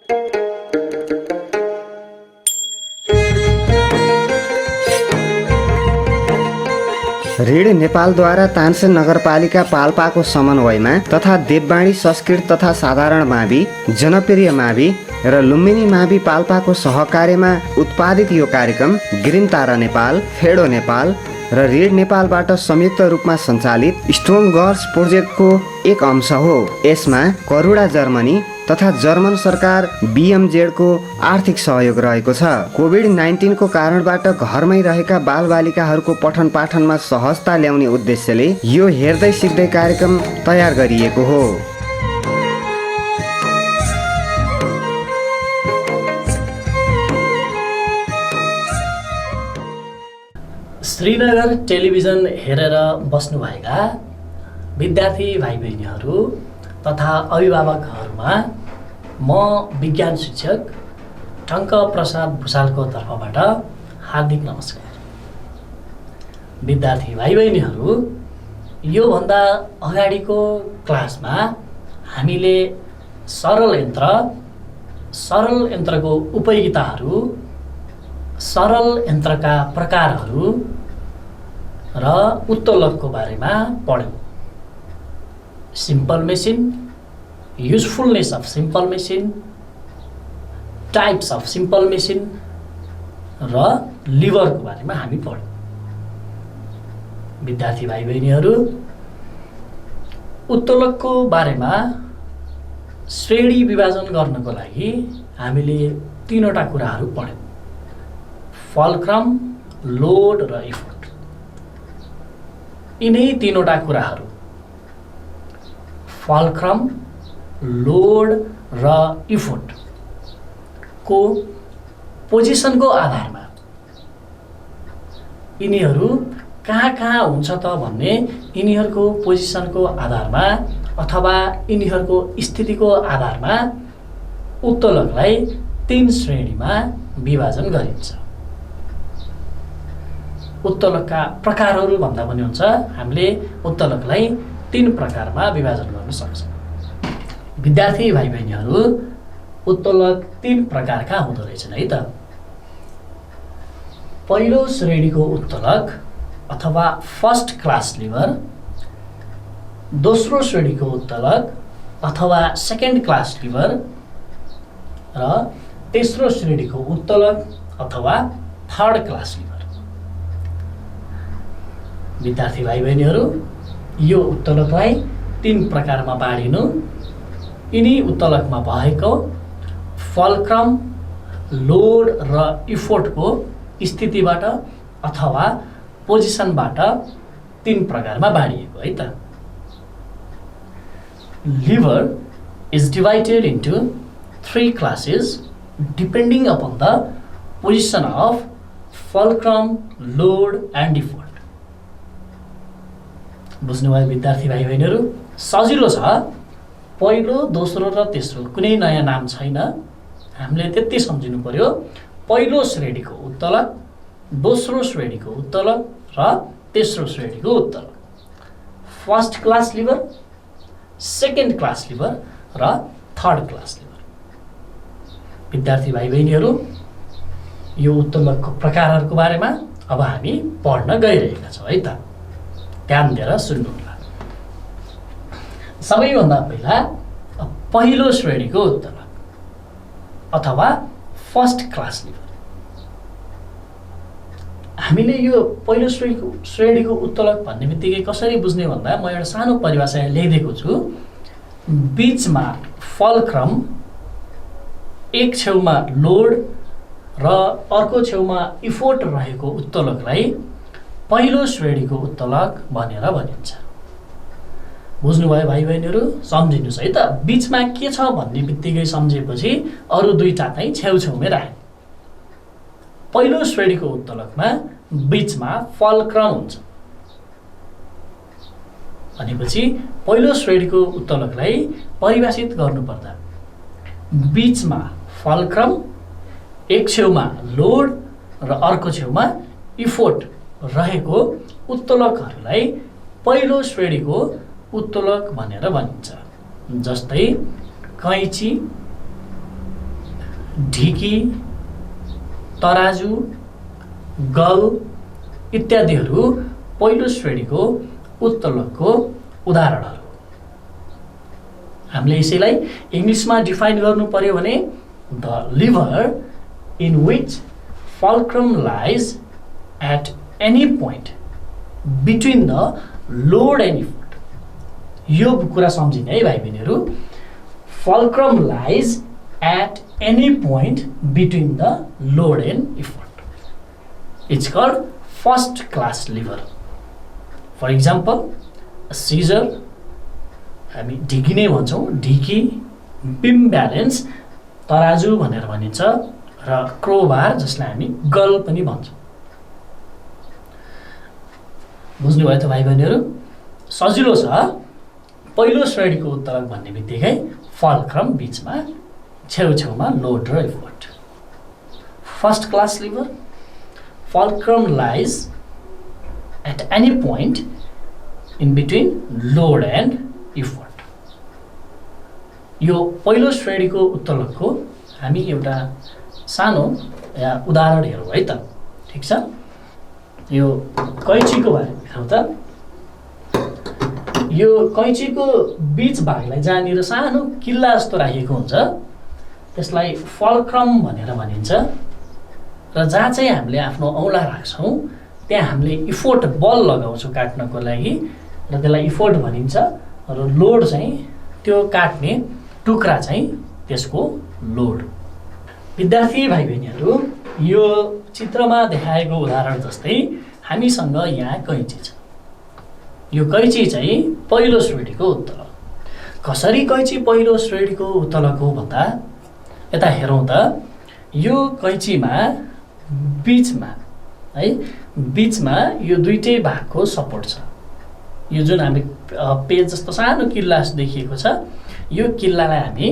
ऋण नेपालद्वारा तानसेन नगरपालिका पाल्पाको समन्वयमा तथा देववाणी संस्कृत तथा साधारण मावि, जनप्रिय मावि र लुम्बिनी मावि पाल्पाको सहकार्यमा उत्पादित यो कार्यक्रम ग्रिन तारा नेपाल, फेडो नेपाल र ऋण नेपालबाट संयुक्त रूपमा सञ्चालित स्ट्रङ गर्ल्स प्रोजेक्टको एक अंश हो। यसमा करुणा जर्मनी तथा जर्मन सरकार BMZ को आर्थिक सहयोग रहेको छ। कोभिड-19 को कारणबाट घरमै रहेका बालबालिकाहरूको पठन पाठनमा सहजता ल्याउने उद्देश्यले यो हेर्दै सिक्दै कार्यक्रम तयार गरिएको हो। श्रीनगर टेलिभिजन हेरेर बस्नुभएका विद्यार्थी भाइ बहिनीहरू तथा अभिभावकहरूमा म विज्ञान शिक्षक टङ्क प्रसाद भुषालको तर्फबाट हार्दिक नमस्कार। विद्यार्थी भाइ बहिनीहरू, योभन्दा अगाडिको क्लासमा हामीले सरल यन्त्रको उपयोगिताहरू, सरल यन्त्रका प्रकारहरू र उत्तोलकको बारेमा पढ्यौँ। Simple machine, usefulness of simple machine, types of simple machine र लिभरको बारेमा हामी पढ्यौँ। विद्यार्थी भाइ बहिनीहरू, उत्तोलकको बारेमा श्रेणी विभाजन गर्नको लागि हामीले तीनवटा कुराहरू पढ्यौँ: फलक्रम, लोड र इफोर्ट। यिनै तीनवटा कुराहरू फलक्रम, लोड र इफोर्ट को पोजिसनको आधारमा यिनीहरू कहाँ हुन्छ त भन्ने यिनीहरूको पोजिसनको आधारमा अथवा यिनीहरूको स्थितिको आधारमा उत्तोलकलाई 3 श्रेणीमा विभाजन गरिन्छ। उत्तोलकका प्रकारहरू भन्दा पनि हुन्छ, हामीले उत्तोलकलाई 3 प्रकारमा विभाजन गर्न सक्छौँ। विद्यार्थी भाइ बहिनीहरू, उत्तोलक 3 प्रकारका हुँदो रहेछन् है त। पहिलो श्रेणीको उत्तोलक अथवा फर्स्ट क्लास लिभर, दोस्रो श्रेणीको उत्तोलक अथवा सेकेन्ड क्लास लिभर र तेस्रो श्रेणीको उत्तोलक अथवा थर्ड क्लास लिभर। विद्यार्थी भाइ बहिनीहरू, यो उत्तोलकलाई 3 प्रकारमा बाँडिनु। यिनी उत्तोलकमा भएको फलक्रम, लोड र इफोर्टको स्थितिबाट अथवा पोजिसनबाट 3 प्रकारमा बाँडिएको है त। Lever is divided into 3 classes depending upon the position of fulcrum, load and effort. बुझ्नुभयो विद्यार्थी भाइ बहिनीहरू? सजिलो छ। पहिलो, दोस्रो र तेस्रो कुनै नयाँ नाम छैन। हामीले त्यति सम्झिनु पर्यो। पहिलो श्रेणीको उत्तोलक, दोस्रो श्रेणीको उत्तोलक र तेस्रो श्रेणीको उत्तोलक। First class lever, second class lever र थर्ड क्लास लिभर। विद्यार्थी भाइ बहिनीहरू, यो उत्तोलकको प्रकारहरूको बारेमा अब हामी पढ्न गइरहेका छौँ है त। ध्यान दिएर सुन्नुहोला। सबैभन्दा पहिला पहिलो श्रेणीको उत्तोलक अथवा फर्स्ट क्लास लिभर। हामीले यो पहिलो श्रेणीको उत्तोलक भन्ने बित्तिकै कसरी बुझ्ने भन्दा म एउटा सानो परिभाषा लेखिदिएको छु। बीचमा फलक्रम, एक छेउमा लोड र अर्को छेउमा इफोर्ट रहेको उत्तोलकलाई पहिलो श्रेणीको उत्तोलक भनेर भनिन्छ। बुझ्नुभयो भाइ बहिनीहरू? सम्झिनुहोस् है त। बीचमा के छ भन्ने बित्तिकै सम्झेपछि अरू दुईटा चाहिँ छेउछेउमै राख्ने। पहिलो श्रेणीको उत्तोलकमा बीचमा फलक्रम हुन्छ। भनेपछि पहिलो श्रेणीको उत्तोलकलाई परिभाषित गर्नुपर्दा बीचमा फलक्रम, एक छेउमा लोड र अर्को छेउमा इफोर्ट रहेको उत्तोलकहरूलाई पहिलो श्रेणीको उत्तोलक भनेर भनिन्छ। जस्तै कैँची, ढिकी, तराजु, गल इत्यादिहरू पहिलो श्रेणीको उत्तोलकको उदाहरणहरू। हामीले यसैलाई इङ्ग्लिसमा डिफाइन गर्नु पर्यो भने the lever in which fulcrum lies at any point between the load and effort. यो कुरा सम्झिने है भाइ बहिनीहरू। Fulcrum lies at any point between the load and effort. It's called first class lever. For example scissor हामी ढिकी नै भन्छौँ, ढिकी, बिम ब्यालेन्स तराजु भनेर भनिन्छ र क्रोबार जसलाई हामी गल पनि भन्छौँ। बुझ्नुभयो त भाइ बहिनीहरू? सजिलो छ। पहिलो श्रेणीको उत्तोलक भन्ने बित्तिकै फल्क्रम बिचमा छेउछेउमा लोड र effort. First class lever, fulcrum lies at any point in between load and effort. यो पहिलो श्रेणीको उत्तोलकको हामी एउटा सानो उदाहरण हेरौँ है त। ठिक छ? यो कैँचीको बारेमा हेरौँ त। यो कैँचीको बीच भागलाई जहाँनिर सानो किल्ला जस्तो राखिएको हुन्छ त्यसलाई फल्क्रम भनेर भनिन्छ। र जहाँ चाहिँ हामीले आफ्नो औँला राख्छौँ त्यहाँ हामीले इफोर्ट बल लगाउँछौँ काट्नको लागि र त्यसलाई इफोर्ट भनिन्छ। र लोड चाहिँ त्यो काट्ने टुक्रा चाहिँ त्यसको लोड। विद्यार्थी भाइ बहिनीहरू, यो चित्रमा देखाएको उदाहरण जस्तै हामीसँग यहाँ कैँची छ। यो कैँची चाहिँ पहिलो श्रेणीको उत्तोलक। कसरी कैँची पहिलो श्रेणीको उत्तोलक हो भन्दा यता हेरौँ त। यो कैँचीमा बीचमा है, बीचमा यो दुईटै भागको सपोर्ट छ। यो जुन हामी पेज जस्तो सानो किल्ला देखिएको छ, यो किल्लालाई हामी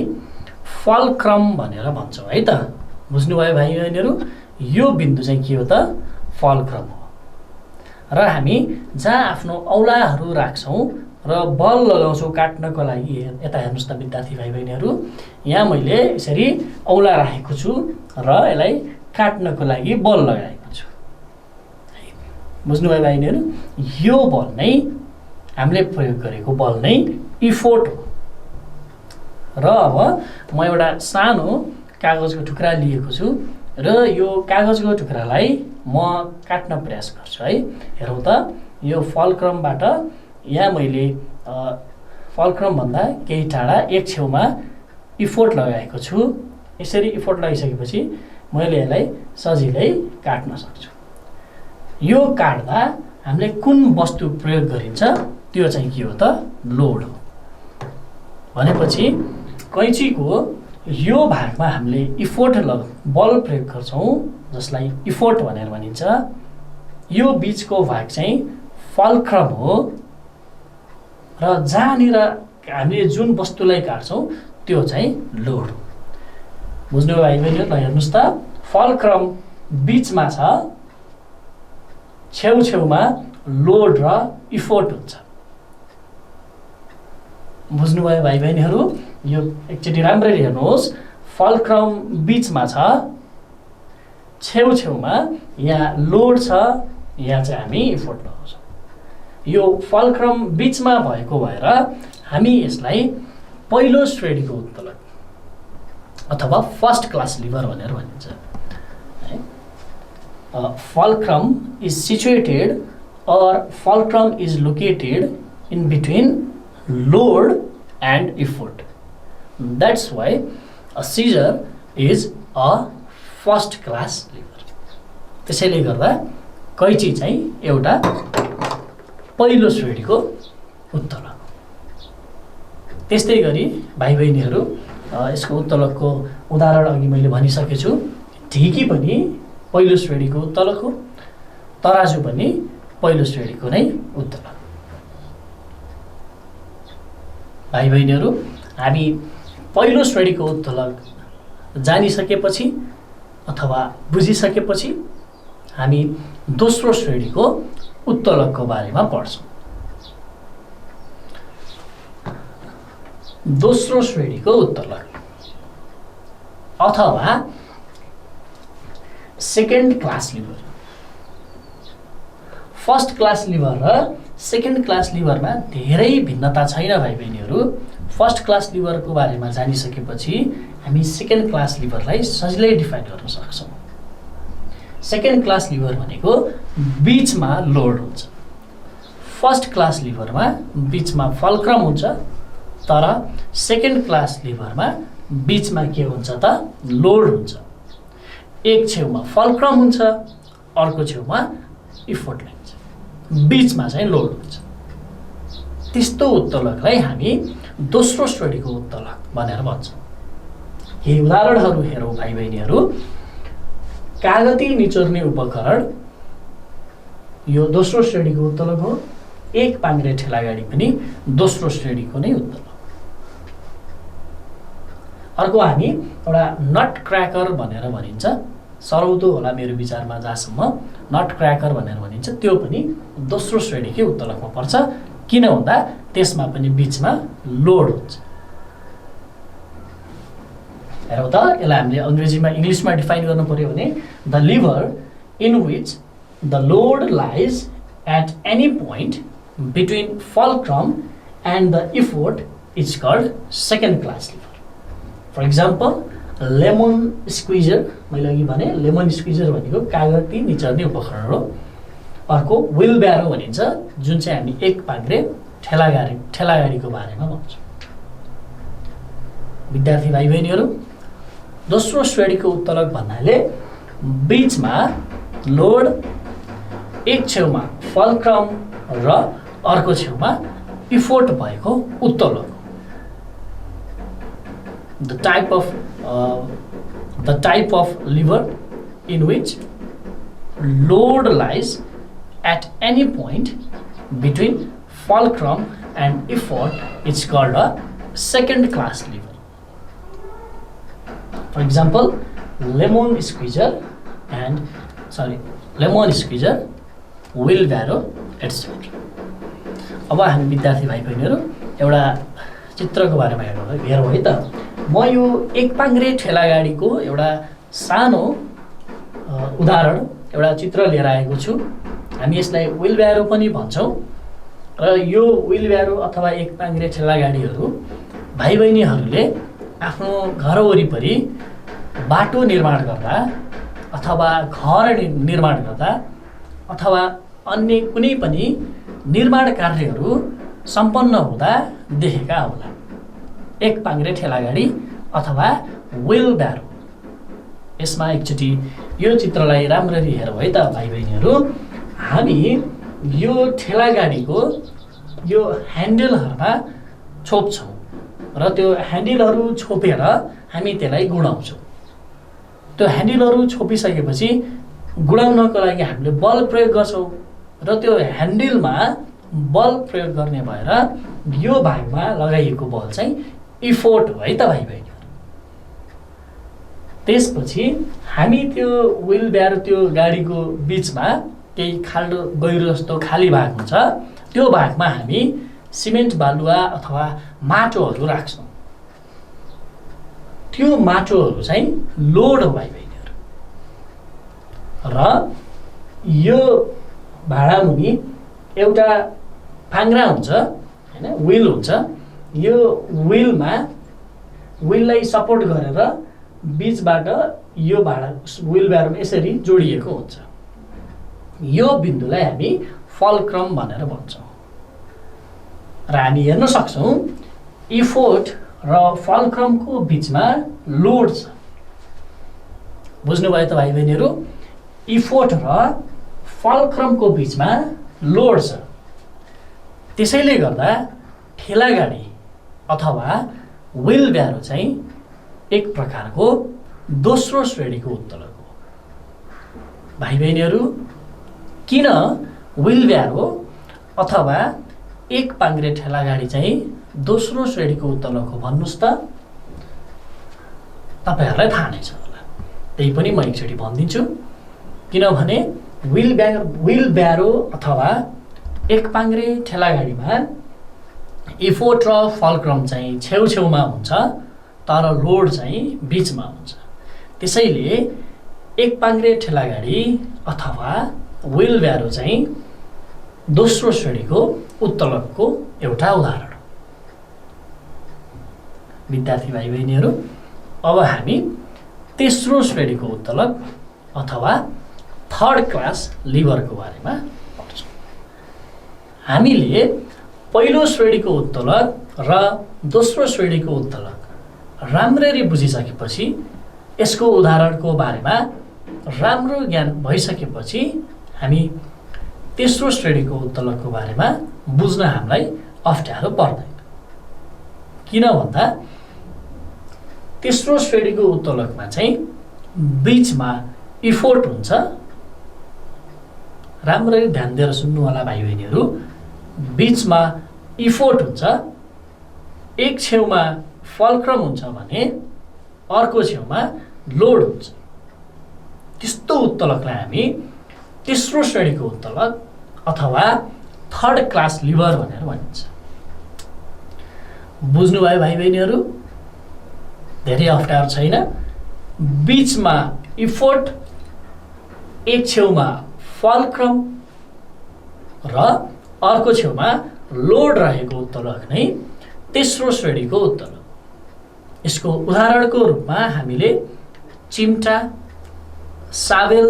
फल्क्रम भनेर भन्छौँ है त। बुझ्नुभयो भाइ बहिनीहरू? यो बिन्दु चाहिँ के हो त? फल्क्रम हो। र हामी जहाँ आफ्नो औँलाहरू राख्छौँ र बल लगाउँछौँ काट्नको लागि, यता हेर्नुहोस् त विद्यार्थी भाइ बहिनीहरू, यहाँ मैले यसरी औँला राखेको छु र यसलाई काट्नको लागि बल लगाएको छु। बुझ्नुभयो भाइ बहिनीहरू? यो बल नै हामीले प्रयोग गरेको बल नै इफोर्ट हो। र अब म एउटा सानो कागजको टुक्रा लिएको छु र यो कागजको टुक्रालाई म काट्न प्रयास गर्छु है। हेरौँ त, यो फल्क्रमबाट यहाँ मैले फल्क्रमभन्दा केही टाढा एक छेउमा इफोर्ट लगाएको छु। यसरी इफोर्ट लगाइसकेपछि मैले यसलाई सजिलै काट्न सक्छु। यो काट्दा हामीले कुन वस्तु प्रयोग गरिन्छ त्यो चाहिँ के हो त? लोड हो। भनेपछि कैँचीको यो भागमा हामीले इफोर्ट बल प्रयोग गर्छौँ जसलाई इफोर्ट भनेर भनिन्छ। यो बिचको भाग चाहिँ फल्क्रम हो र जहाँनिर हामीले जुन वस्तुलाई काट्छौँ त्यो चाहिँ लोड हो। बुझ्नुभयो भाइ बहिनी? ल हेर्नुहोस् त, फल्क्रम बिचमा छ, छेउछेउमा लोड र इफोर्ट हुन्छ। बुझ्नुभयो भाइ बहिनीहरू? यो एकचोटि राम्ररी हेर्नुहोस्। फल्क्रम बिचमा छ, छेउछेउमा यहाँ लोड छ, यहाँ चाहिँ हामी इफोर्ट लगाउँछौँ। यो फल्क्रम बिचमा भएको भएर हामी यसलाई पहिलो श्रेणीको उत्तोलक अथवा फर्स्ट क्लास लिभर भनेर भनिन्छ। Fulcrum is situated or fulcrum is located in between load and effort. That's why a scissor is a first class lever. त्यसैले गर्दा कैँची चाहिँ एउटा पहिलो श्रेणीको उत्तोलक। त्यस्तै गरी भाइ बहिनीहरू, यसको उत्तोलकको उदाहरण अघि मैले भनिसकेको छु। ढिकी पनि पहिलो श्रेणीको उत्तोलक हो, तराजु पनि पहिलो श्रेणीको नै उत्तोलक। भाइ बहिनीहरू, हामी पहिलो श्रेणीको उत्तोलक जानिसकेपछि अथवा बुझिसकेपछि हामी दोस्रो श्रेणीको उत्तोलकको बारेमा पढ्छौँ। दोस्रो श्रेणीको उत्तोलक अथवा second class lever. First class lever र सेकेन्ड क्लास लिभरमा धेरै भिन्नता छैन भाइ बहिनीहरू। फर्स्ट क्लास लिभरको बारेमा जानिसकेपछि हामी सेकेन्ड क्लास लिभरलाई सजिलै डिफाइन गर्न सक्छौँ। सेकेन्ड क्लास लिभर भनेको बीचमा लोड हुन्छ। फर्स्ट क्लास लिभरमा बीचमा फल्क्रम हुन्छ, तर सेकेन्ड क्लास लिभरमा बीचमा के हुन्छ त लोड हुन्छ। एक छेउमा फल्क्रम हुन्छ, अर्को छेउमा इफोर्ट लाग्छ, बीचमा चाहिँ लोड हुन्छ। त्यस्तो उत्तोलकलाई हामी दोस्रो श्रेणीको उत्तोलक भनेर भन्छौँ। केही उदाहरणहरू हेरौँ भाइ बहिनीहरू। कागती निचोर्ने उपकरण यो दोस्रो श्रेणीको उत्तोलक हो। एक पाङ्ग्रे ठेलागाडी पनि दोस्रो श्रेणीको नै उत्तोलक। अर्को हामी एउटा नट क्र्याकर भनेर भनिन्छ, सरौतो होला मेरो विचारमा जहाँसम्म नट क्र्याकर भनेर भनिन्छ, त्यो पनि दोस्रो श्रेणीकै उत्तोलकमा पर्छ। किन भन्दा त्यसमा पनि बीचमा लोड हुन्छ। हेरौँ त, यसलाई हामीले अङ्ग्रेजीमा इङ्ग्लिसमा डिफाइन गर्नु पर्यो भने the lever in which the load lies at any point between fulcrum and the effort is called second class lever. For example lemon squeezer, मैले अघि भने लेमन स्क्विजर भनेको कागती निचोर्ने उपकरण हो। अर्को व्हील ब्यारो भनिन्छ, जुन चाहिँ हामी एक पाङ्ग्रे ठेलागाडीको बारेमा भन्छौँ। विद्यार्थी भाइ बहिनीहरू, दोस्रो श्रेणीको उत्तोलक भन्नाले बीचमा लोड, एक छेउमा फल्क्रम र अर्को छेउमा इफोर्ट भएको उत्तोलक। The type of lever in which load lies at any point between fulcrum and effort is called a second class lever. For example, lemon squeezer, wheelbarrow, etc. अब हामी विद्यार्थी भाइ बहिनीहरू एउटा चित्रको बारेमा हेरौँ है त। म यो एक पाङ्ग्रे ठेलागाडीको एउटा सानो उदाहरण, एउटा चित्र लिएर आएको छु। हामी यसलाई व्हीलब्यारो पनि भन्छौँ र यो व्हीलब्यारो अथवा एक पाङ्ग्रे ठेलागाडीहरू भाइ बहिनीहरूले आफ्नो घर वरिपरि बाटो निर्माण गर्दा अथवा घर निर्माण गर्दा अथवा अन्य कुनै पनि निर्माण कार्यहरू सम्पन्न हुँदा देखेका होला। एक पाङ्ग्रे ठेलागाडी अथवा व्हीलब्यारो। यसमा एकचोटि यो चित्रलाई राम्ररी हेरौँ है त भाइ बहिनीहरू। हामी यो ठेलागाडीको यो ह्यान्डलहरूमा छोप्छौँ र त्यो ह्यान्डलहरू छोपेर हामी त्यसलाई गुडाउँछौँ। त्यो ह्यान्डलहरू छोपिसकेपछि गुडाउनको लागि हामीले बल प्रयोग गर्छौँ र त्यो ह्यान्डलमा बल प्रयोग गर्ने भएर यो भागमा लगाइएको बल चाहिँ इफोर्ट हो है त भाइ बहिनीहरू। त्यसपछि हामी त्यो व्हीलब्यारो, त्यो गाडीको बिचमा केही खाल्डो गहिरो जस्तो खाली भाग हुन्छ, त्यो भागमा हामी सिमेन्ट बालुवा अथवा माटोहरू राख्छौँ। त्यो माटोहरू चाहिँ लोड हो भाइ बहिनीहरू। र यो भाँडामुनि एउटा पाङ्ग्रा हुन्छ हैन, व्हील हुन्छ। यो व्हीललाई सपोर्ट गरेर बीचबाट यो व्हीलब्यारोमा यसरी जोडिएको हुन्छ। यो बिन्दुलाई हामी फल्क्रम भनेर भन्छौँ। र हामी हेर्न सक्छौँ इफोर्ट र फल्क्रमको बिचमा लोड छ। बुझ्नुभयो त भाइ बहिनीहरू? इफोर्ट र फल्क्रमको बिचमा लोड छ। त्यसैले गर्दा ठेलागाडी अथवा व्हीलब्यारो चाहिँ एक प्रकारको दोस्रो श्रेणीको उत्तोलक हो। भाइ बहिनीहरू, किन व्हीलब्यारो अथवा एक पाङ्ग्रे ठेलागाडी चाहिँ दोस्रो श्रेणीको उत्तोलक हो भन्नुहोस् त? तपाईँहरूलाई थाहा नै छ होला। त्यही पनि म एकचोटि भनिदिन्छु। किनभने व्हीलब्यारो अथवा एक पाङ्ग्रे ठेलागाडीमा इफोर्ट र फल्क्रम चाहिँ छेउछेउमा हुन्छ, तर लोड चाहिँ बीचमा हुन्छ। त्यसैले एक पाङ्ग्रे ठेलागाडी अथवा व्हील ब्यारो चाहिँ दोस्रो श्रेणीको उत्तोलकको एउटा उदाहरण हो। विद्यार्थी भाइ बहिनीहरू, अब हामी तेस्रो श्रेणीको उत्तोलक अथवा थर्ड क्लास लिभरको बारेमा पढ्छौँ। हामीले पहिलो श्रेणीको उत्तोलक र दोस्रो श्रेणीको उत्तोलक राम्ररी बुझिसकेपछि, यसको उदाहरणको बारेमा राम्रो ज्ञान भइसकेपछि हामी तेस्रो श्रेणीको उत्तोलकको बारेमा बुझ्न हामीलाई अप्ठ्यारो पर्दैन। किन भन्दा तेस्रो श्रेणीको उत्तोलकमा चाहिँ बीचमा इफोर्ट हुन्छ। राम्ररी ध्यान दिएर सुन्नु होला भाइ बहिनीहरू, बीचमा इफोर्ट हुन्छ। एक छेउमा फल्क्रम हुन्छ भने अर्को छेउमा लोड हुन्छ। त्यस्तो उत्तोलकलाई हामी तेस्रो श्रेणीको उत्तोलक अथवा थर्ड क्लास लिभर भनेर भनिन्छ। बुझ्नुभयो भाइ बहिनीहरू? धेरै अप्ठ्यारो छैन। बीचमा इफोर्ट, एक छेउमा फल्क्रम र अर्को छेउमा लोड रहेको उत्तोलक नै तेस्रो श्रेणीको उत्तोलक। यसको उदाहरणको रूपमा हामीले चिम्टा, साबेल,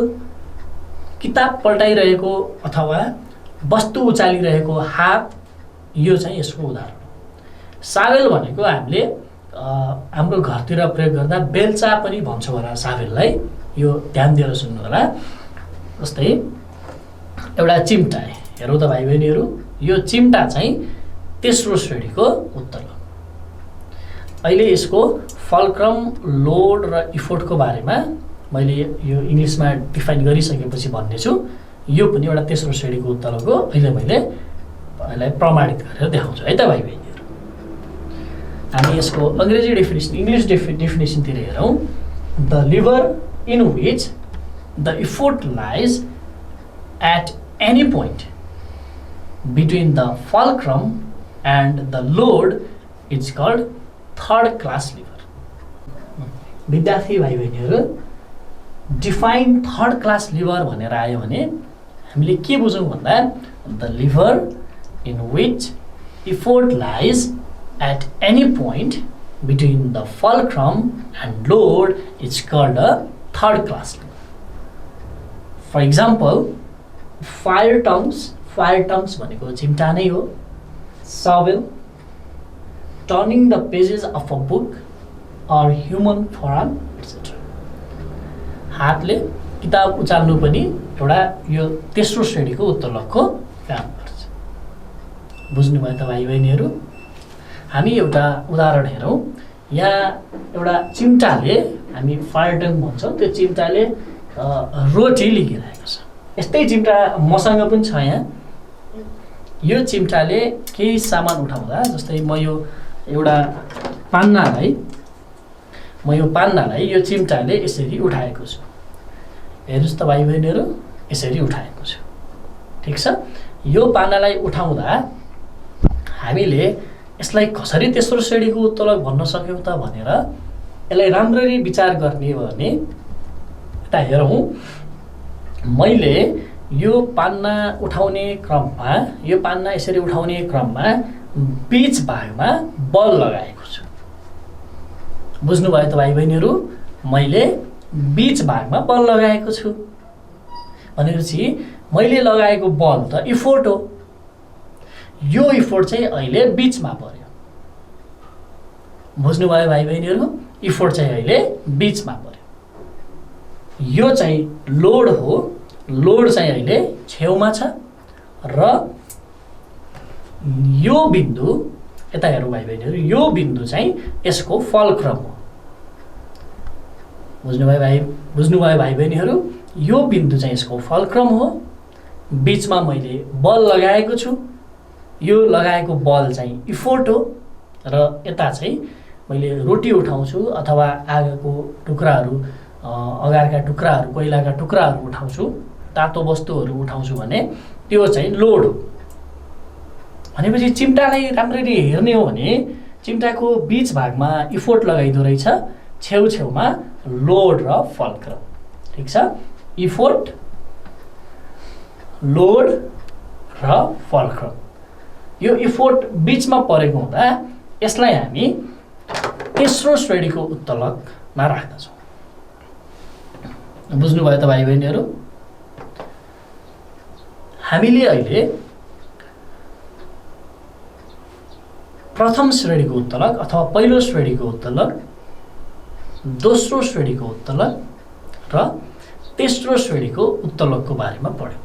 किताब पल्टाइरहेको अथवा वस्तु उचालिरहेको हात, यो चाहिँ यसको उदाहरण हो। साबेल भनेको हामीले हाम्रो घरतिर प्रयोग गर्दा बेल्चा पनि भन्छौँ होला साबेललाई। यो ध्यान दिएर सुन्नु होला। जस्तै एउटा चिम्टा हेरौँ त भाइ बहिनीहरू, यो चिम्टा चाहिँ तेस्रो श्रेणीको उत्तोलक। अहिले यसको फल्क्रम, लोड र इफोर्टको बारेमा मैले यो इङ्ग्लिसमा डिफाइन गरिसकेपछि भन्नेछु। यो पनि एउटा तेस्रो श्रेणीको उत्तोलक हो। अहिले मैले यसलाई प्रमाणित गरेर देखाउँछु है त भाइ बहिनीहरू। हामी यसको अङ्ग्रेजी डेफिनेसन, इङ्ग्लिस डेफिनेसनतिर हेरौँ। The lever in which the effort lies at any point between the fulcrum and the load is called third class lever. विद्यार्थी भाइ बहिनीहरू, डिफाइन थर्ड क्लास लिभर भनेर आयो भने हामीले के बुझौँ भन्दा the lever in which effort lies at any point between the fulcrum and load is called a third class lever. For example, fire tongs भनेको चिम्टा नै हो। Shovel, turning the pages of a book or human forearm etcetera. हातले किताब उचाल्नु पनि एउटा यो तेस्रो श्रेणीको उत्तोलकको काम गर्छ। बुझ्नुभयो त भाइ बहिनीहरू? हामी एउटा उदाहरण हेरौँ। यहाँ एउटा चिम्टाले, हामी फायर टङ भन्छौँ, त्यो चिम्टाले रोटी लिगिरहेको छ। यस्तै चिम्टा मसँग पनि छ यहाँ। यो चिम्टाले केही सामान उठाउँदा, जस्तै म यो पान्नालाई यो चिम्टाले यसरी उठाएको छु। हेर्नुहोस् त भाइ बहिनीहरू, यसरी उठाएको छु। ठिक छ। यो पान्नालाई उठाउँदा हामीले यसलाई कसरी तेस्रो श्रेणीको उत्तोलक भन्न सक्यौँ त भनेर यसलाई राम्ररी विचार गर्ने हो भने यता हेरौँ। मैले यो पान्ना उठाउने क्रममा, यो पान्ना यसरी उठाउने क्रममा बीच भागमा बल लगाएको छु। बुझ्नुभयो त भाइ बहिनीहरू? मैले बीच भागमा बल लगाएको छु भनेपछि मैले लगाएको बल त इफोर्ट हो। यो इफोर्ट चाहिँ अहिले बीचमा पर्यो। बुझ्नुभयो भाइ बहिनीहरू? इफोर्ट चाहिँ अहिले बीचमा पर्यो। यो चाहिँ लोड हो। लोड चाहिँ अहिले छेउमा छ र यो बिन्दु, यता हेरौँ भाइ बहिनीहरू, यो बिन्दु चाहिँ यसको फल्क्रम हो। बुझ्नुभयो भाइ बहिनीहरू? यो बिन्दु चाहिँ यसको फल्क्रम हो। बीचमा मैले बल लगाएको छु। यो लगाएको बल चाहिँ इफोर्ट हो र यता चाहिँ मैले रोटी उठाउँछु अथवा आगोको टुक्राहरू, अगारका टुक्राहरू, कोइलाका टुक्राहरू उठाउँछु, तातो वस्तुहरू उठाउँछु भने त्यो चाहिँ लोड हो। भनेपछि चिम्टालाई राम्ररी हेर्ने हो भने चिम्टाको बीच भागमा इफोर्ट लगाइदो रहेछ, छेउछेउमा लोड र फल्क्रम। ठिक छ, इफोर्ट, लोड र फल्क्रम। यो इफोर्ट बिचमा परेको हुँदा यसलाई हामी तेस्रो श्रेणीको उत्तलकमा राख्दछौँ। बुझ्नुभयो त भाइ बहिनीहरू? हामीले अहिले प्रथम श्रेणीको उत्तलक अथवा पहिलो श्रेणीको उत्तलक, दोस्रो श्रेणीको उत्तलक र तेस्रो श्रेणीको उत्तलकको बारेमा पढ्यौँ।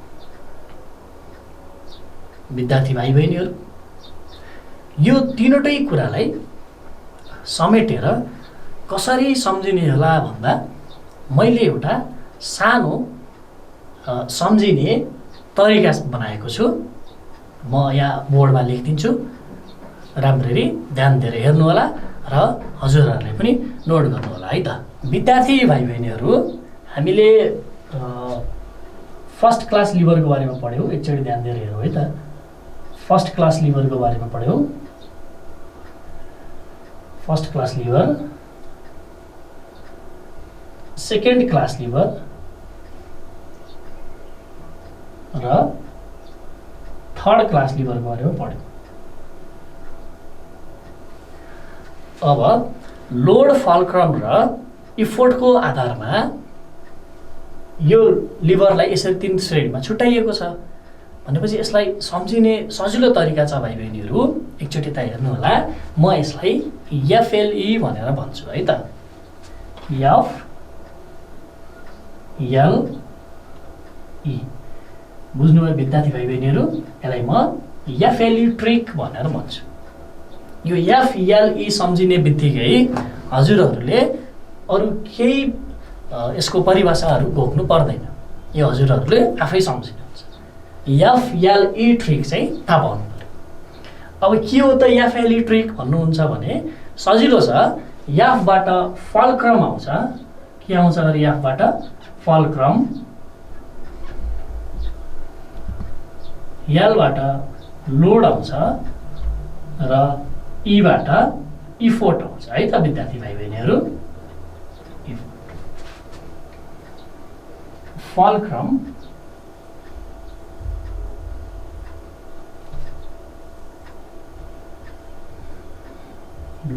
विद्यार्थी भाइ बहिनीहरू, यो तीनवटै कुरालाई समेटेर कसरी सम्झिने होला भन्दा मैले एउटा सानो सम्झिने तरिका बनाएको छु। म यहाँ बोर्डमा लेखिदिन्छु, राम्ररी ध्यान दिएर हेर्नु होला र हजुरहरूले पनि नोट गर्नु होला है त। विद्यार्थी भाइ बहिनीहरू, हामीले फर्स्ट क्लास लिभरको बारेमा पढ्यौँ। एकचोटि ध्यान दिएर हेरौँ है त। फर्स्ट क्लास लिभरको बारेमा पढ्यौँ। First class lever, second class lever र थर्ड क्लास लिभरको बारेमा पढ्यौँ। अब लोड, फल्क्रम र इफोर्टको आधारमा यो लिभरलाई यसरी 3 श्रेणीमा छुट्याइएको छ भनेपछि यसलाई सम्झिने सजिलो तरिका छ भाइ बहिनीहरू। एकचोटि त हेर्नु होला, म यसलाई एफएलई भनेर भन्छु है त। एफएलई, बुझ्नुभयो विद्यार्थी भाइ बहिनीहरू? यसलाई म एफएलई ट्रिक भनेर भन्छु। यो एफएलई सम्झिने बित्तिकै हजुरहरूले अरू केही यसको परिभाषाहरू घोक्नु पर्दैन, यो हजुरहरूले आफै सम्झिनुहुन्छ। एफएलई ट्रिक चाहिँ थाहा पाउनु पर्यो। अब के हो त एफएलई ट्रिक भन्नुहुन्छ भने सजिलो छ। एफबाट फल्क्रम आउँछ, के आउँछ अरे एफबाट फल्क्रम, एलबाट लोड आउँछ र ईबाट इफोर्ट आउँछ है त विद्यार्थी भाइ बहिनीहरू। Fulcrum,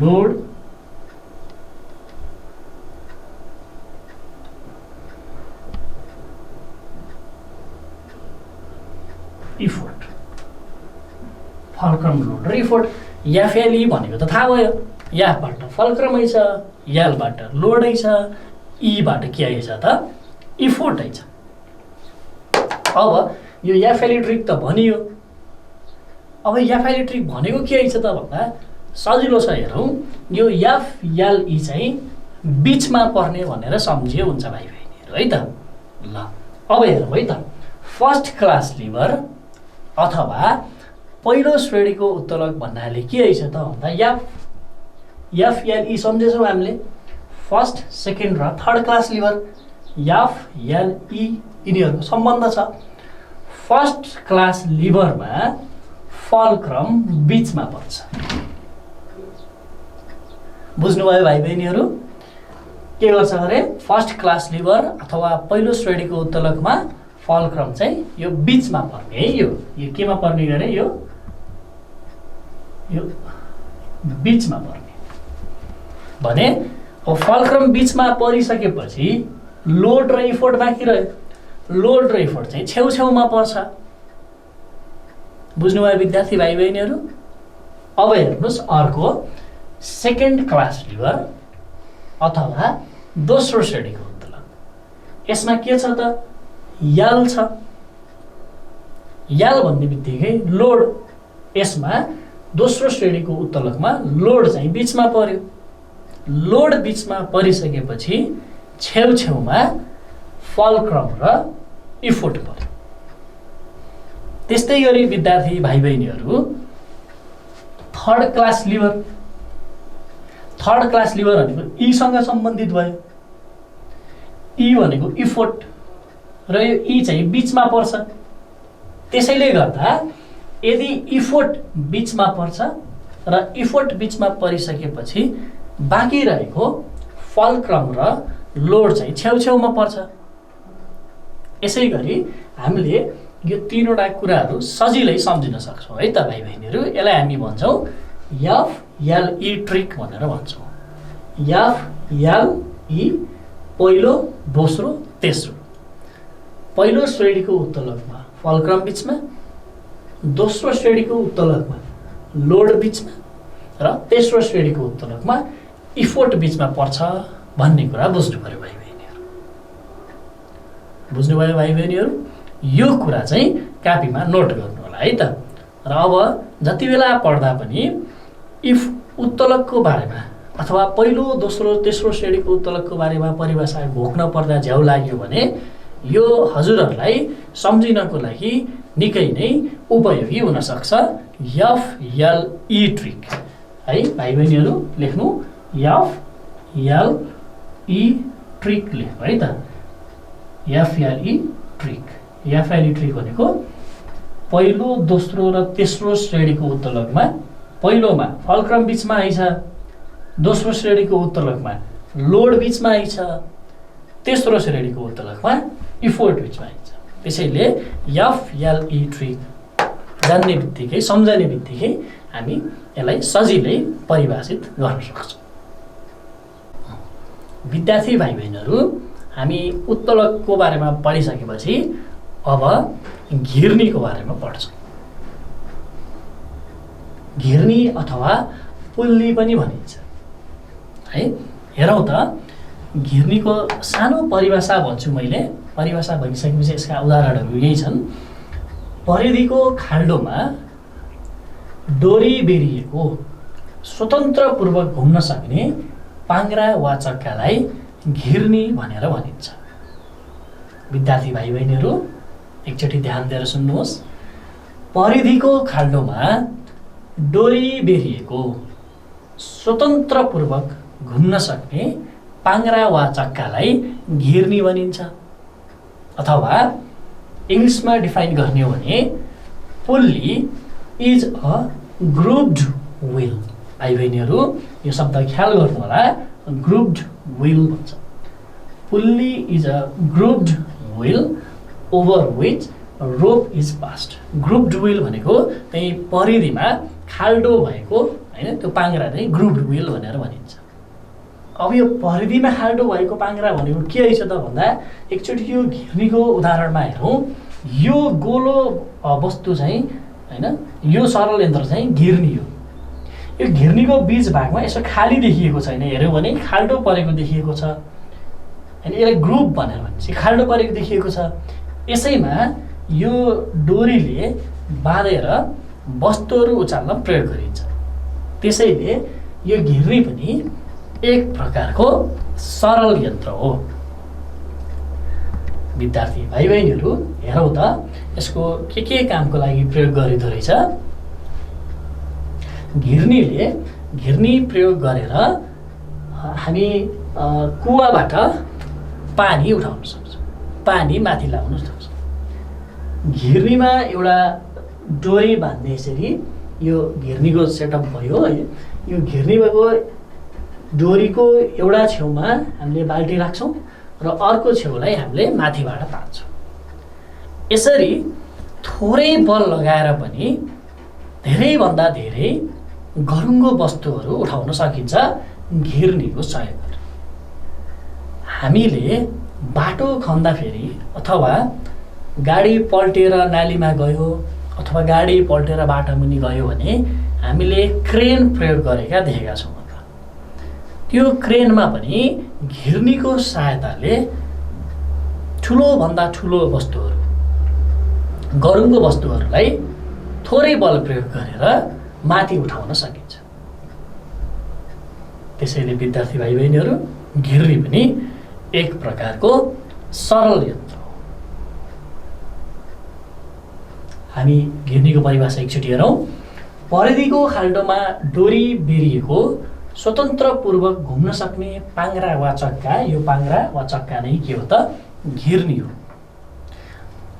load, effort. Fulcrum, load र इफोर्ट। एफएलई भनेको त थाहा भयो, एफबाट फल्क्रमै छ, एलबाट लोडै छ, ईबाट के आइछ त इफोर्टै छ। अब यो एफएलई ट्रिक त भनियो। अब एफएलई ट्रिक भनेको के आइछ त भन्दा सजिलो छ। हेरौँ, यो एफएलई चाहिँ बिचमा पर्ने भनेर सम्झियो हुन्छ भाइ बहिनीहरू है त। ल अब हेरौँ है त। फर्स्ट क्लास लिभर अथवा पहिलो श्रेणीको उत्तलक भन्नाले के आइछ त भन्दा एफएलई सम्झेछौँ हामीले। फर्स्ट, सेकेन्ड र थर्ड क्लास लिभर, एफएलई यिनीहरूको सम्बन्ध छ। फर्स्ट क्लास लिभरमा फल्क्रम बिचमा पर्छ। बुझ्नुभयो भाइ बहिनीहरू? के गर्छ अरे फर्स्ट क्लास लिभर अथवा पहिलो श्रेणीको उत्तलकमा फल्क्रम चाहिँ यो बिचमा पर्ने है। यो केमा पर्ने गरे, यो बिचमा पर्ने भने अब फल्क्रम बिचमा परिसकेपछि लोड र इफोर्ट बाँकी रह्यो। लोड र इफोर्ट चाहिँ छेउछेउमा पर्छ। बुझ्नुभयो विद्यार्थी भाइ बहिनीहरू? अब हेर्नुहोस् अर्को सेकेन्ड क्लास लिभर अथवा दोस्रो श्रेणीको उत्तलक। यसमा के छ त यल छ। यल भन्ने बित्तिकै लोड, यसमा दोस्रो श्रेणीको उत्तलकमा लोड चाहिँ बिचमा पर्यो। लोड बिचमा परिसकेपछि छेउछेउमा फल्क्रम र इफोर्ट पर्यो। त्यस्तै गरी विद्यार्थी भाइ बहिनीहरू third class lever. Third class lever भनेको ईसँग सम्बन्धित भयो। ई भनेको इफोर्ट र यो ई चाहिँ बिचमा पर्छ। त्यसैले गर्दा यदि इफोर्ट बिचमा पर्छ र इफोर्ट बिचमा परिसकेपछि बाँकी रहेको फल्क्रम र लोड चाहिँ छेउछेउमा पर्छ। यसै गरी हामीले यो तीनवटा कुराहरू सजिलै सम्झिन सक्छौँ है त भाइ बहिनीहरू। यसलाई हामी भन्छौँ FLE ट्रिक भनेर भन्छौँ। FLE पहिलो, दोस्रो, तेस्रो। पहिलो श्रेणीको उत्तोलकमा फलक्रम बिचमा, दोस्रो श्रेणीको उत्तोलकमा लोड बिचमा र तेस्रो श्रेणीको उत्तोलकमा इफोर्ट बिचमा पर्छ भन्ने कुरा बुझ्नु पर्यो भाइ बहिनीहरू। बुझ्नुभयो भाइ बहिनीहरू? यो कुरा चाहिँ कापीमा नोट गर्नु होला है त। र अब जति बेला पढ्दा पनि इफ उत्तोलकको बारेमा अथवा पहिलो, दोस्रो, तेस्रो श्रेणीको उत्तोलकको बारेमा परिभाषा घोक्न पर्दा झ्याउ लाग्यो भने यो हजुरहरूलाई सम्झिनको लागि निकै नै उपयोगी हुन सक्छ। FLE ट्रिक है भाइ बहिनीहरू, लेख्नु FLE ट्रिक लेख्नु है त। FLE trick. FLE ट्रिक भनेको पहिलो, दोस्रो र तेस्रो श्रेणीको उत्तोलकमा पहिलोमा फलक्रम बिचमा आइछ, दोस्रो श्रेणीको उत्तोलकमा लोड बिचमा आइछ, तेस्रो श्रेणीको उत्तोलकमा इफोर्ट बिचमा आइछ। त्यसैले FLE ट्रिक जान्ने बित्तिकै, सम्झने बित्तिकै हामी यसलाई सजिलै परिभाषित गर्न सक्छौँ। विद्यार्थी भाइ बहिनीहरू, हामी उत्तोलकको बारेमा पढिसकेपछि अब घिर्नीको बारेमा पढ्छौँ। घिर्नी अथवा पुल्ली पनि भनिन्छ है। हेरौँ त, घिर्नीको सानो परिभाषा भन्छु मैले। परिभाषा भनिसकेपछि यसका उदाहरणहरू यही छन्। परिधिको खाल्डोमा डोरी बेरिएको स्वतन्त्रपूर्वक घुम्न सक्ने पाङ्ग्रा वा चक्कालाई घिर्नी भनेर भनिन्छ। विद्यार्थी भाइ बहिनीहरू, एकचोटि ध्यान दिएर सुन्नुहोस्। परिधिको खाल्डोमा डोरी बेरिएको स्वतन्त्रपूर्वक घुम्न सक्ने पाङ्ग्रा वा चक्कालाई घिर्नी भनिन्छ। अथवा इङ्ग्लिसमा डिफाइन गर्ने हो भने pulley is a grooved wheel. भाइ बहिनीहरू, यो शब्द ख्याल गर्नु होला, ग्रुप्ड व्हील भन्छ। Pulley is a grooved wheel over which rope is passed. Grouped wheel भनेको त्यही परिधिमा खाल्डो भएको होइन, त्यो पाङ्ग्रा चाहिँ ग्रुप्ड व्हील भनेर भनिन्छ। अब यो परिधिमा खाल्डो भएको पाङ्ग्रा भनेको के रहेछ त भन्दा, एकचोटि यो घिर्नीको उदाहरणमा हेरौँ। यो गोलो वस्तु चाहिँ होइन, यो सरल यन्त्र चाहिँ घिर्नी हो। यो घिर्नीको बीच भागमा यसो खाली देखिएको छैन, हेऱ्यौँ भने खाल्डो परेको देखिएको छ होइन। यसलाई ग्रुप भनेर भन्छ, खाल्डो परेको देखिएको छ। यसैमा यो डोरीले बाँधेर वस्तुहरू उचाल्न प्रयोग गरिन्छ। त्यसैले यो घिर्नी पनि एक प्रकारको सरल यन्त्र हो। विद्यार्थी भाइ बहिनीहरू, हेरौँ त यसको के कामको लागि प्रयोग गरिँदो रहेछ। घिर्नी प्रयोग गरेर हामी कुवाबाट पानी उठाउन सक्छौँ, पानी माथि ल्याउन सक्छौँ। घिर्नीमा एउटा डोरी बाँध्ने यसरी यो घिर्नीको सेटअप भयो है। यो घिर्नी भएको डोरीको एउटा छेउमा हामीले बाल्टी राख्छौँ र अर्को छेउलाई हामीले माथिबाट तान्छौँ। यसरी थोरै बल लगाएर पनि धेरैभन्दा धेरै गरुङ्गो वस्तुहरू उठाउन सकिन्छ घिर्नीको सहयोग गरेर। हामीले बाटो खन्दाखेरि अथवा गाडी पल्टेर नालीमा गयो अथवा गाडी पल्टेर बाटामुनि गयो भने हामीले क्रेन प्रयोग गरेका देखेका छौँ। त्यो क्रेनमा पनि घिर्नीको सहायताले ठुलोभन्दा ठुलो वस्तुहरू, गरुङ्गो वस्तुहरूलाई थोरै बल प्रयोग गरेर माथि उठाउन सकिन्छ। त्यसैले विद्यार्थी भाइ बहिनीहरू, घिर्नी पनि एक प्रकारको सरल यन्त्र हो। हामी घिर्नीको परिभाषा एकचोटि हेरौँ। परिधिको खाल्डोमा डोरी बेरिएको स्वतन्त्रपूर्वक घुम्न सक्ने पाङ्ग्रा वा चक्का, यो पाङ्ग्रा वा चक्का नै के हो त? घिर्नी हो।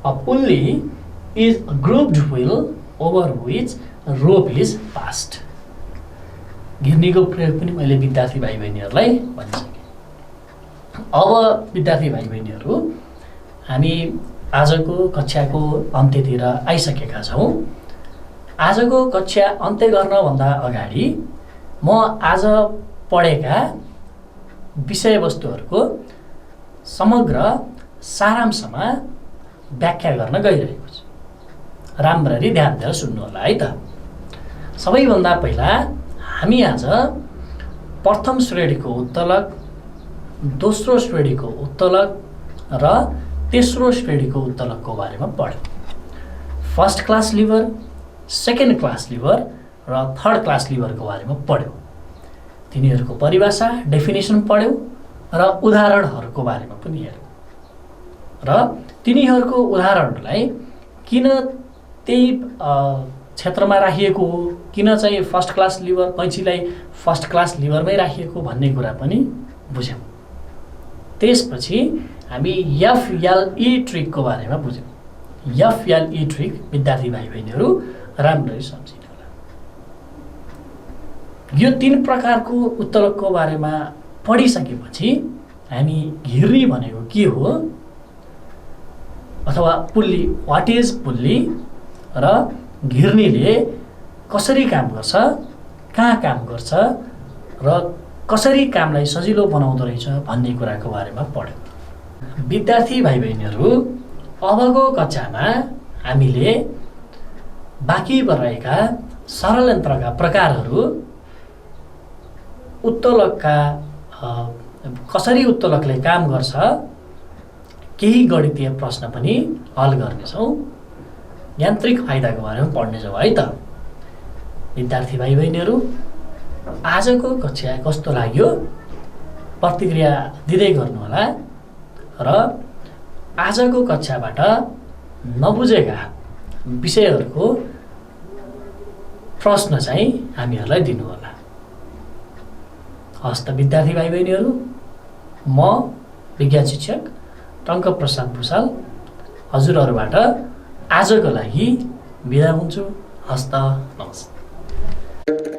A pulley is a grooved wheel over which rope is passed. घिर्नीको प्रयोग पनि मैले विद्यार्थी भाइ बहिनीहरूलाई भनिसकेँ। अब विद्यार्थी भाइ बहिनीहरू हामी आजको कक्षाको अन्त्यतिर आइसकेका छौँ। आजको कक्षा अन्त्य गर्नभन्दा अगाडि म आज पढेका विषयवस्तुहरूको समग्र सारांशमा व्याख्या गर्न गइरहेको छु। राम्ररी ध्यान दिएर सुन्नु होला है त। सबैभन्दा पहिला हामी आज प्रथम श्रेणीको उत्तलक, दोस्रो श्रेणीको उत्तलक र तेस्रो श्रेणीको उत्तलकको बारेमा पढ्यौँ। First class lever, second class lever र थर्ड क्लास लिभरको बारेमा पढ्यौँ। तिनीहरूको परिभाषा, डेफिनेसन पढ्यौँ र उदाहरणहरूको बारेमा पनि हेर्यौँ। र तिनीहरूको उदाहरणलाई किन त्यही क्षेत्रमा राखिएको हो, किन चाहिँ फर्स्ट क्लास लिभर कैँचीलाई फर्स्ट क्लास लिभरमै राखिएको भन्ने कुरा पनि बुझ्यौँ। त्यसपछि हामी एफएलई ट्रिकको बारेमा बुझ्यौँ। एफएलई ट्रिक विद्यार्थी भाइ बहिनीहरू राम्ररी सम्झिनु होला। यो 3 प्रकारको उत्तलकको बारेमा पढिसकेपछि हामी घिर्नी भनेको के हो अथवा पुल्ली, वाट इज पुल्ली र घिर्नीले कसरी काम गर्छ, कहाँ काम गर्छ र कसरी कामलाई सजिलो बनाउँदो रहेछ भन्ने कुराको बारेमा पढ्यौँ। विद्यार्थी भाइ बहिनीहरू अबको कक्षामा हामीले बाँकी रहेका सरल यन्त्रका प्रकारहरू, उत्तोलकका कसरी उत्तोलकले काम गर्छ, केही गणितीय प्रश्न पनि हल गर्नेछौँ। यान्त्रिक फाइदाको बारेमा पढ्नेछौँ है त। विद्यार्थी भाइ बहिनीहरू आजको कक्षा कस्तो लाग्यो प्रतिक्रिया दिँदै गर्नुहोला र आजको कक्षाबाट नबुझेका विषयहरूको प्रश्न चाहिँ हामीहरूलाई दिनुहोला। हस्त विद्यार्थी भाइ बहिनीहरू, म विज्ञान शिक्षक टङ्क प्रसाद भुषाल हजुरहरूबाट आजको लागि बिदा हुन्छु। हस्त नमस्ते।